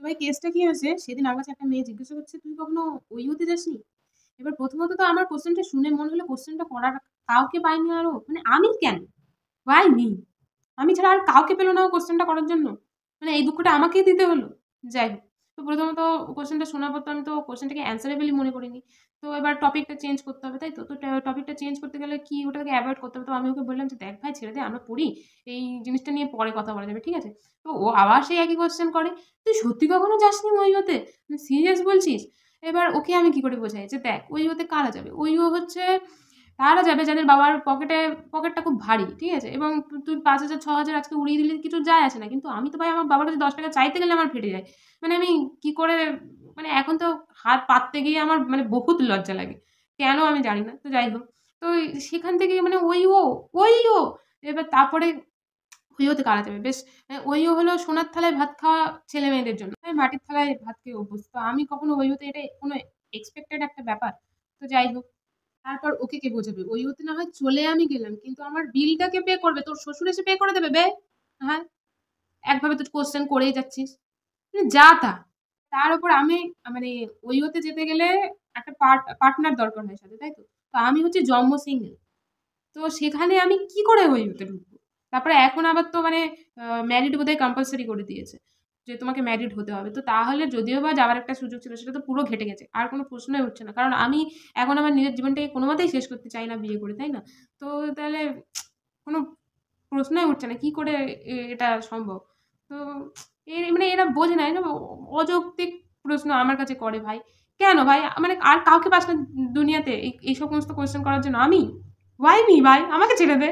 এবার কেসটা কি হয়েছে, সেদিন আমার কাছে একটা মেয়ে জিজ্ঞাসা করছে, "তুই কখনো ওই হতে যাসনি?" এবার প্রথমত তো আমার কোয়েশ্চেনটা শুনে মনে হলো কোয়েশ্চেনটা করার কাউকে পাইনি আরো। মানে আমি কেন? Why me? আমি ছাড়া আর কাউকে পেল না ও কোয়েশ্চেনটা করার জন্য। মানে এই দুঃখটা আমাকেই দিতে হলো। যাই হোক। তো প্রথমত কোয়েশ্চেনটা শোনার পর তো আমি তো কোয়েশ্চেনটাকে অ্যান্সারেবলই মনে করিনি। তো এবার টপিকটা চেঞ্জ করতে হবে, তাই তো? তো টপিকটা চেঞ্জ করতে গেলে কি ওটাকে এভয়েড করতে হবে। তো আমি ওকে বললাম যে, "দেখ ভাই ছেড়ে দে, আমরা পড়ি। এই জিনিসটা নিয়ে পরে কথা বলা যাবে। ঠিক আছে?" তো ও আবার সেই একই কোয়েশ্চেন করে। "তুই সত্যি কখনো যাসনি ওইওতে? সিরিয়াস বলছিস?" এবার ওকে আমি কি করে বোঝাই যে, "দেখ ওইওতে কারা যাবে? ওইও হচ্ছে তারা যাবে যাদের বাবার পকেটটা খুব ভারী। ঠিক আছে? এবং তুই ৫,০০০ ৬,০০০ আজকে উড়িয়ে দিলে কিছু যায় আসে না। কিন্তু আমি তো ভাই আমার বাবার কাছে ৳১০ চাইতে গেলে আমার ফেটে যায়। মানে আমি কি করে মানে এখন তো হাত পাততে গিয়ে আমার মানে বহুত লজ্জা লাগে। কেন আমি জানি না। তো যাই হোক। তো সেখান থেকে মানে ওই ও! এবার তারপরে ওইওতে কারা যাবে? বেশ ওইও হলো সোনার থালায় ভাত খাওয়া ছেলে-মেয়েদের জন্য। আমি মাটির থালায় ভাত খেয়ে অভ্যস্ত। আমি কখনো ওইওতে এটা কোনো এক্সপেক্টেড একটা ব্যাপার। তো যাই হোক। তারপর ওকে কে বোঝাবে? ওইওতে না হয় চলে আমি গেলাম। কিন্তু আমার বিলটা কে পে করবে? তোর শ্বশুর এসে পে করে দেবে বে! হ্যাঁ? একভাবে তুই কোয়েশ্চেন করেই যাচ্ছিস। মানে যা তা। তার উপর আমি মানে ওইওতে যেতে গেলে একটা পার্টনার দরকার হয় সাথে, তাই তো? তো আমি হচ্ছি জম্মো সিঙ্গেল। তো সেখানে আমি কি করে ওইওতে ঢুকবো? তারপরে এখন আবার তো মানে ম্যারিড বোধহয় কম্পালসরি করে দিয়েছে। যে তোমাকে ম্যারিড হতে হবে। তো তাহলে যদিও বা যাওয়ার একটা সুযোগ ছিল সেটা তো পুরো ঘেঁটে গেছে। আর কোন প্রশ্নই উঠছে না। কারণ আমি এখন আমার নিজের জীবনটাকে কোনমতেই শেষ করতে চাই না বিয়ে করে, তাই না? তো তাহলে কোন প্রশ্নই উঠছে না। কি করে এটা সম্ভব? তো মানে এরা বোঝে না। এরা অযৌক্তিক প্রশ্ন আমার কাছে করে ভাই। কেন ভাই? মানে আর কাউকে পাস না দুনিয়াতে এই সমস্ত কোয়েশ্চেন করার জন্য? আমি? Why me ভাই? আমাকে ছেড়ে দে।